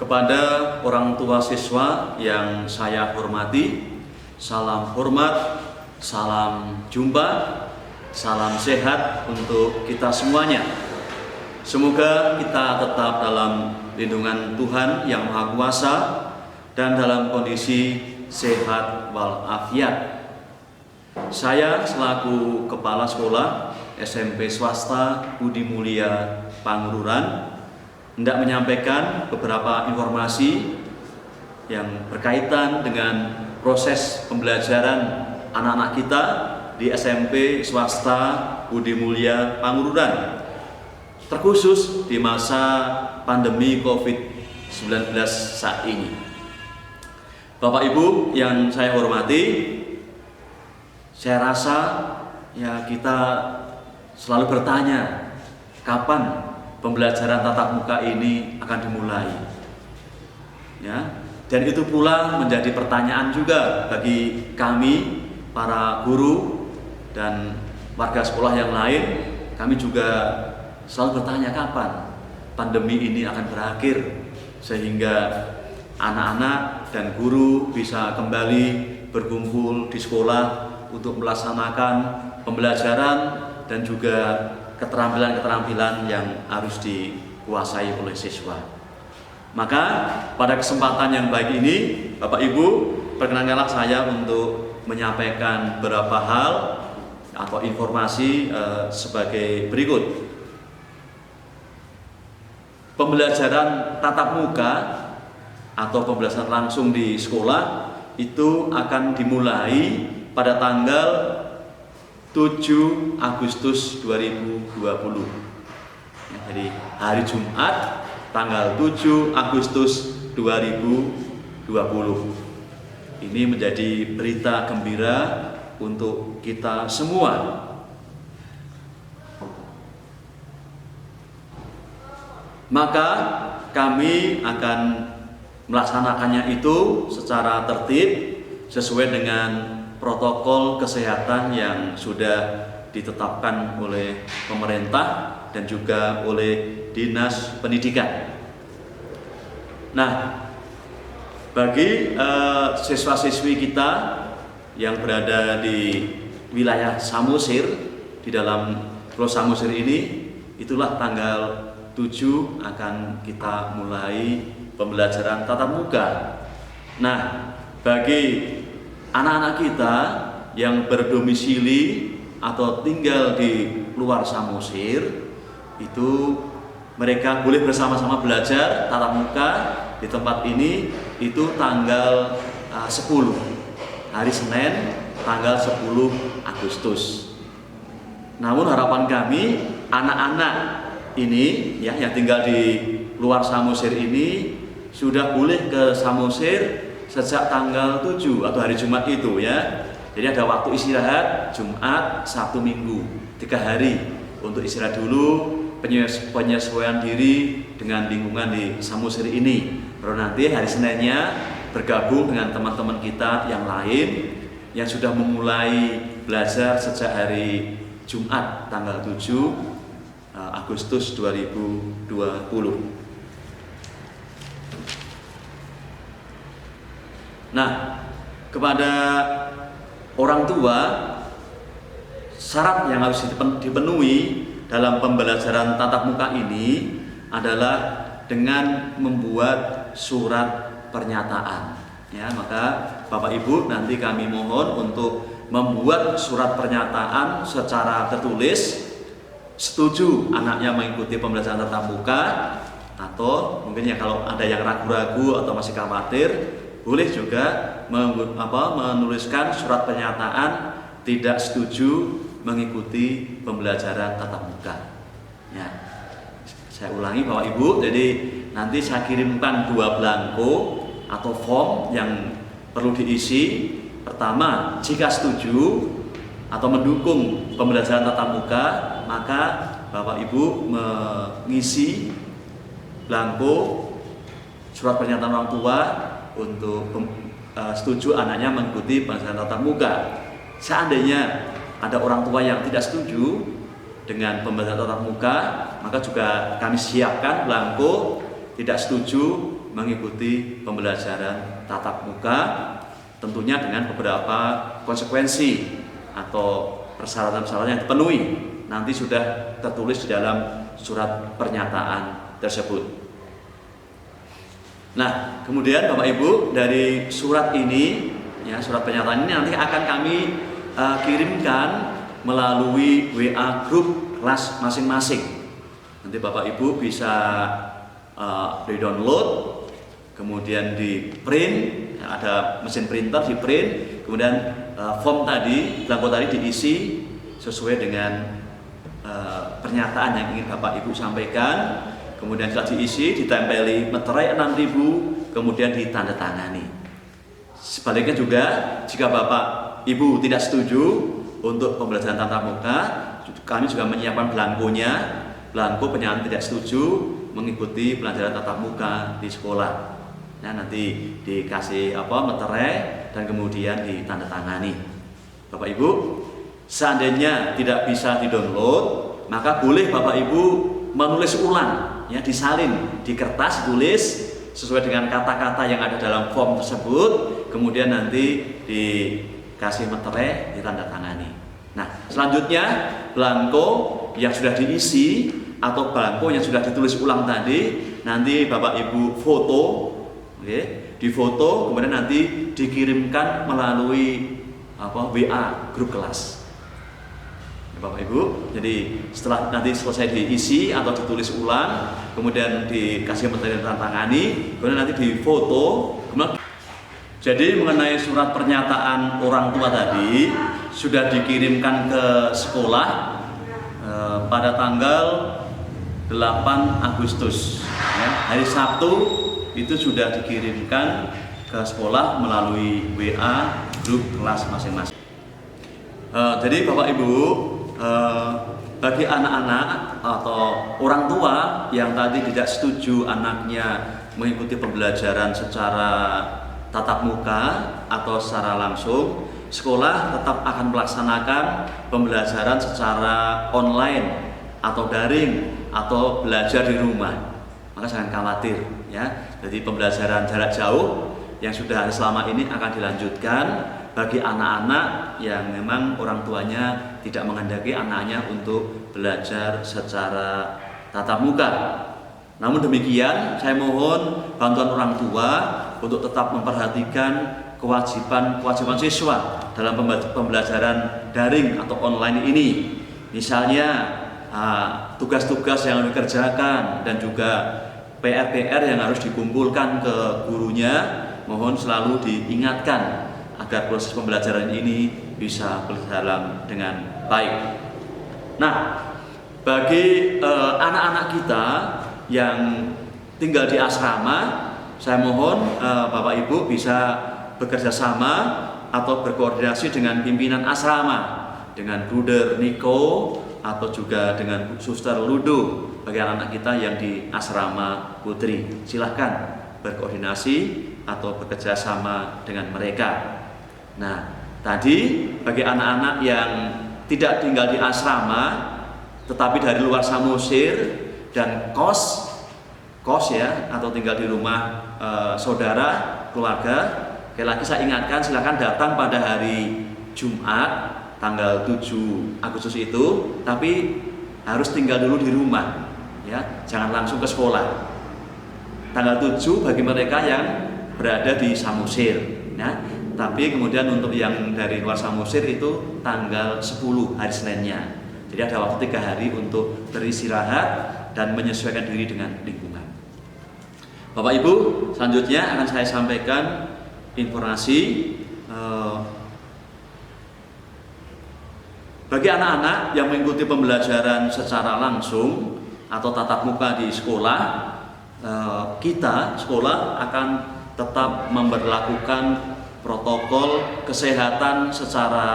Kepada orang tua siswa yang saya hormati, salam hormat, salam jumpa, salam sehat untuk kita semuanya. Semoga kita tetap dalam lindungan Tuhan yang Maha Kuasa dan dalam kondisi sehat walafiat. Saya selaku Kepala Sekolah SMP Swasta Budi Mulia Pangururan hendak menyampaikan beberapa informasi yang berkaitan dengan proses pembelajaran anak-anak kita di SMP Swasta Budi Mulia Pangururan, terkhusus di masa pandemi COVID-19 saat ini. Bapak Ibu yang saya hormati, saya rasa kita selalu bertanya kapan pembelajaran tatap muka ini akan dimulai. Dan itu pula menjadi pertanyaan juga bagi kami, para guru dan warga sekolah yang lain. Kami juga selalu bertanya kapan pandemi ini akan berakhir, sehingga anak-anak dan guru bisa kembali berkumpul di sekolah untuk melaksanakan pembelajaran dan juga keterampilan-keterampilan yang harus dikuasai oleh siswa. Maka pada kesempatan yang baik ini, Bapak Ibu, perkenankanlah saya untuk menyampaikan beberapa hal atau informasi sebagai berikut. Pembelajaran tatap muka atau pembelajaran langsung di sekolah itu akan dimulai pada tanggal 7 Agustus 2020. Jadi hari Jumat tanggal 7 Agustus 2020. Ini menjadi berita gembira untuk kita semua. Maka kami akan melaksanakannya itu secara tertib sesuai dengan protokol kesehatan yang sudah ditetapkan oleh pemerintah dan juga oleh Dinas Pendidikan. Nah, bagi siswa-siswi kita yang berada di wilayah Samosir, di dalam Pulau Samosir ini, itulah tanggal 7 akan kita mulai pembelajaran tatap muka. Nah, bagi anak-anak kita yang berdomisili atau tinggal di luar Samosir, itu mereka boleh bersama-sama belajar tatap muka di tempat ini itu tanggal 10 hari Senin tanggal 10 Agustus. Namun harapan kami anak-anak ini yang tinggal di luar Samosir ini sudah boleh ke Samosir sejak tanggal 7 atau hari Jumat itu ya. Jadi ada waktu istirahat Jumat, Sabtu, Minggu, 3 hari untuk istirahat dulu, penyesuaian diri dengan lingkungan di Samosir ini. Baru nanti hari Seninnya bergabung dengan teman-teman kita yang lain yang sudah memulai belajar sejak hari Jumat tanggal 7 Agustus 2020. Nah, kepada orang tua, syarat yang harus dipenuhi dalam pembelajaran tatap muka ini adalah dengan membuat surat pernyataan. Ya, maka Bapak Ibu nanti kami mohon untuk membuat surat pernyataan secara tertulis setuju anaknya mengikuti pembelajaran tatap muka, atau mungkin ya kalau ada yang ragu-ragu atau masih khawatir, boleh juga menuliskan surat pernyataan tidak setuju mengikuti pembelajaran tatap muka. Ya, saya ulangi Bapak Ibu, jadi nanti saya kirimkan 2 belangko atau form yang perlu diisi. Pertama, jika setuju atau mendukung pembelajaran tatap muka, maka Bapak Ibu mengisi belangko surat pernyataan orang tua untuk setuju anaknya mengikuti pembelajaran tatap muka. Seandainya ada orang tua yang tidak setuju dengan pembelajaran tatap muka, maka juga kami siapkan belangko tidak setuju mengikuti pembelajaran tatap muka, tentunya dengan beberapa konsekuensi atau persyaratan-persyaratan yang dipenuhi. Nanti sudah tertulis di dalam surat pernyataan tersebut. Nah, kemudian Bapak Ibu, dari surat ini, ya, surat pernyataan ini nanti akan kami kirimkan melalui WA grup kelas masing-masing. Nanti Bapak Ibu bisa di-download, kemudian di-print, ada mesin printer di-print, kemudian form tadi, belangko tadi diisi sesuai dengan pernyataan yang ingin Bapak Ibu sampaikan. Kemudian setelah diisi, ditempeli meterai 6.000, kemudian ditandatangani. Sebaliknya juga, jika Bapak Ibu tidak setuju untuk pembelajaran tatap muka, kami juga menyiapkan belangkonya, belangko pernyataan tidak setuju mengikuti pelajaran tatap muka di sekolah. Nah, nanti dikasih meterai dan kemudian ditandatangani. Bapak Ibu, seandainya tidak bisa di-download, maka boleh Bapak Ibu menulis ulang, ya, disalin di kertas, tulis sesuai dengan kata-kata yang ada dalam form tersebut, kemudian nanti dikasih meterai, ditandatangani. Nah, selanjutnya belangko yang sudah diisi atau belangko yang sudah ditulis ulang tadi, nanti Bapak Ibu foto, difoto, kemudian nanti dikirimkan melalui WA grup kelas. Bapak Ibu, jadi setelah nanti selesai diisi atau ditulis ulang, kemudian dikasih materi tangani, kemudian nanti difoto. Jadi mengenai surat pernyataan orang tua tadi sudah dikirimkan ke sekolah pada tanggal 8 Agustus. Ya, hari Sabtu itu sudah dikirimkan ke sekolah melalui WA grup kelas masing-masing. Jadi Bapak Ibu, bagi anak-anak atau orang tua yang tadi tidak setuju anaknya mengikuti pembelajaran secara tatap muka atau secara langsung, sekolah tetap akan melaksanakan pembelajaran secara online atau daring atau belajar di rumah. Maka jangan khawatir, ya. Jadi pembelajaran jarak jauh yang sudah ada selama ini akan dilanjutkan bagi anak-anak yang memang orang tuanya tidak menghendaki anaknya untuk belajar secara tatap muka. Namun demikian, saya mohon bantuan orang tua untuk tetap memperhatikan kewajiban siswa dalam pembelajaran daring atau online ini. Misalnya tugas-tugas yang harus dikerjakan dan juga PR-PR yang harus dikumpulkan ke gurunya, mohon selalu diingatkan agar proses pembelajaran ini bisa berjalan dengan baik. Nah, bagi anak-anak kita yang tinggal di asrama, saya mohon Bapak Ibu bisa bekerja sama atau berkoordinasi dengan pimpinan asrama, dengan Bruder Niko atau juga dengan Suster Ludo bagi anak-anak kita yang di asrama Putri. Silahkan berkoordinasi atau bekerja sama dengan mereka. Nah, tadi bagi anak-anak yang tidak tinggal di asrama tetapi dari luar Samosir dan kos ya, atau tinggal di rumah saudara, keluarga, sekali lagi saya ingatkan, silakan datang pada hari Jumat tanggal 7 Agustus itu, tapi harus tinggal dulu di rumah, ya, jangan langsung ke sekolah. Tanggal 7 bagi mereka yang berada di Samosir, ya. Tapi kemudian untuk yang dari luar Samosir itu tanggal 10 hari Seninnya. Jadi ada waktu 3 hari untuk beristirahat dan menyesuaikan diri dengan lingkungan. Bapak Ibu, selanjutnya akan saya sampaikan informasi bagi anak-anak yang mengikuti pembelajaran secara langsung atau tatap muka di sekolah, kita sekolah akan tetap memberlakukan protokol kesehatan secara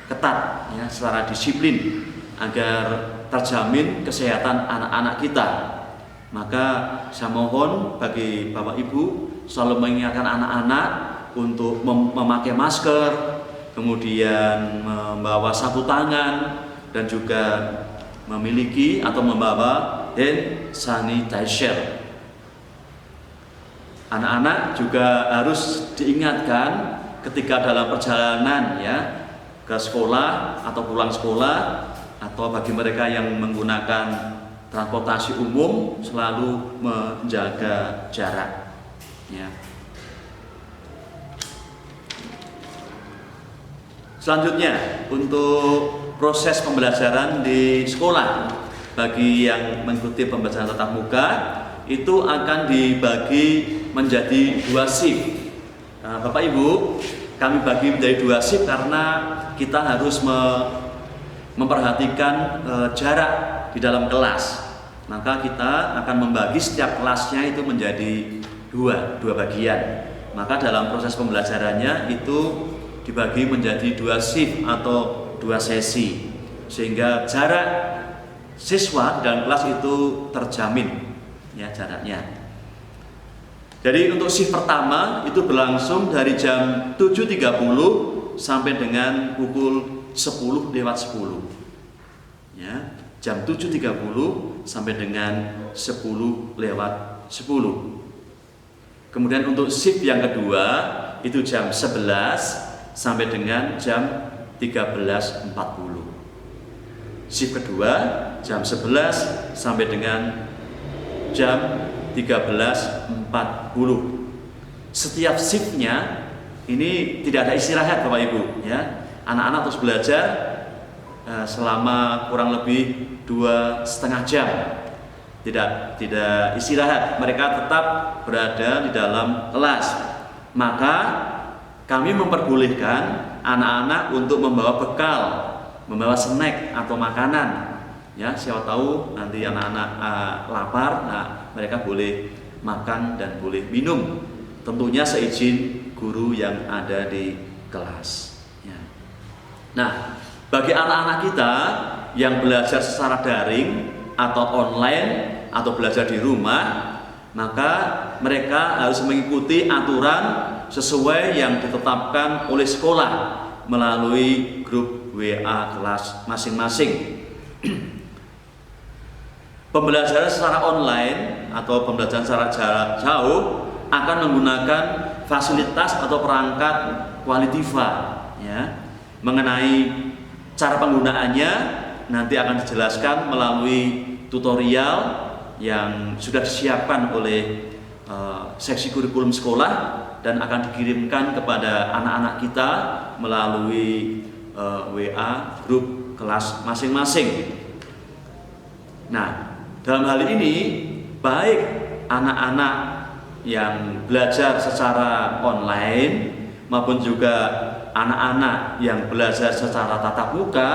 ketat, ya, secara disiplin agar terjamin kesehatan anak-anak kita. Maka saya mohon bagi Bapak Ibu selalu mengingatkan anak-anak untuk memakai masker, kemudian membawa sapu tangan dan juga memiliki atau membawa hand sanitizer. Anak-anak juga harus diingatkan ketika dalam perjalanan ya ke sekolah atau pulang sekolah, atau bagi mereka yang menggunakan transportasi umum selalu menjaga jarak ya. Selanjutnya untuk proses pembelajaran di sekolah bagi yang mengikuti pembelajaran tatap muka itu akan dibagi menjadi 2 shift. Bapak Ibu, kami bagi menjadi 2 shift karena kita harus memperhatikan jarak di dalam kelas. Maka kita akan membagi setiap kelasnya itu menjadi dua bagian. Maka dalam proses pembelajarannya itu dibagi menjadi 2 shift atau 2 sesi, sehingga jarak siswa dan kelas itu terjamin ya jaraknya. Jadi untuk shift pertama itu berlangsung dari jam 7.30 sampai dengan pukul 10 lewat 10 ya, jam 7.30 sampai dengan 10 lewat 10. Kemudian untuk shift yang kedua itu jam 11 sampai dengan jam 13.40. Shift kedua jam 11 sampai dengan jam 13.40. Setiap shiftnya ini tidak ada istirahat Bapak Ibu ya. Anak-anak terus belajar selama kurang lebih 2,5 jam. Tidak istirahat, mereka tetap berada di dalam kelas. Maka kami memperbolehkan anak-anak untuk membawa bekal, membawa snack atau makanan. Ya, siapa tahu nanti anak-anak lapar, nah mereka boleh makan dan boleh minum. Tentunya seizin guru yang ada di kelas. Ya. Nah, bagi anak-anak kita yang belajar secara daring atau online atau belajar di rumah, maka mereka harus mengikuti aturan sesuai yang ditetapkan oleh sekolah melalui grup WA kelas masing-masing. Pembelajaran secara online atau pembelajaran secara jarak jauh akan menggunakan fasilitas atau perangkat Qualitiva ya. Mengenai cara penggunaannya nanti akan dijelaskan melalui tutorial yang sudah disiapkan oleh seksi kurikulum sekolah dan akan dikirimkan kepada anak-anak kita melalui WA grup kelas masing-masing. Nah, dalam hal ini baik anak-anak yang belajar secara online maupun juga anak-anak yang belajar secara tatap muka,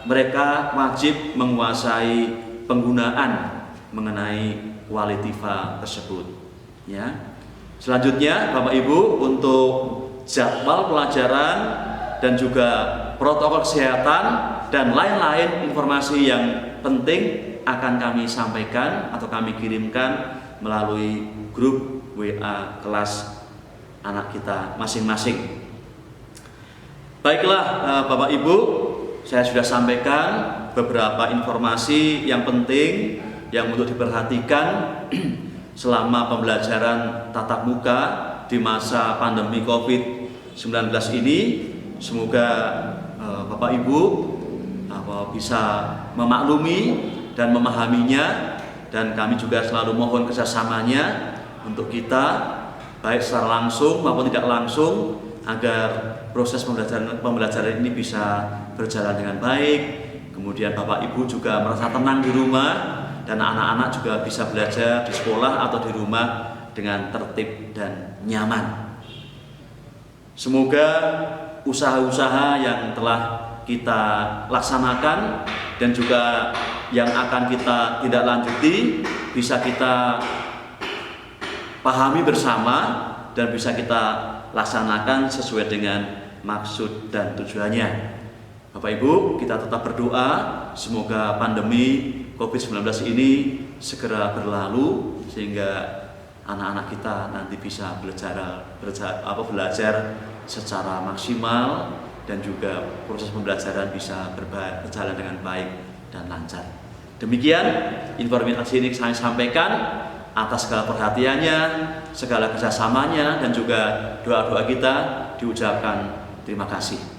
mereka wajib menguasai penggunaan mengenai Qualitiva tersebut ya. Selanjutnya Bapak Ibu, untuk jadwal pelajaran dan juga protokol kesehatan dan lain-lain informasi yang penting akan kami sampaikan atau kami kirimkan melalui grup WA kelas anak kita masing-masing. Baiklah Bapak Ibu, saya sudah sampaikan beberapa informasi yang penting yang untuk diperhatikan selama pembelajaran tatap muka di masa pandemi COVID-19 ini. Semoga Bapak Ibu bisa memaklumi dan memahaminya, dan kami juga selalu mohon kerjasamanya untuk kita baik secara langsung maupun tidak langsung agar proses pembelajaran ini bisa berjalan dengan baik. Kemudian Bapak Ibu juga merasa tenang di rumah dan anak-anak juga bisa belajar di sekolah atau di rumah dengan tertib dan nyaman. Semoga usaha-usaha yang telah kita laksanakan dan juga yang akan kita tindak lanjuti bisa kita pahami bersama dan bisa kita laksanakan sesuai dengan maksud dan tujuannya. Bapak Ibu, kita tetap berdoa semoga pandemi COVID-19 ini segera berlalu sehingga anak-anak kita nanti bisa belajar secara maksimal dan juga proses pembelajaran bisa berjalan dengan baik dan lancar. Demikian informasi ini saya sampaikan. atas segala perhatiannya, segala kerjasamanya, dan juga doa-doa kita diucapkan terima kasih.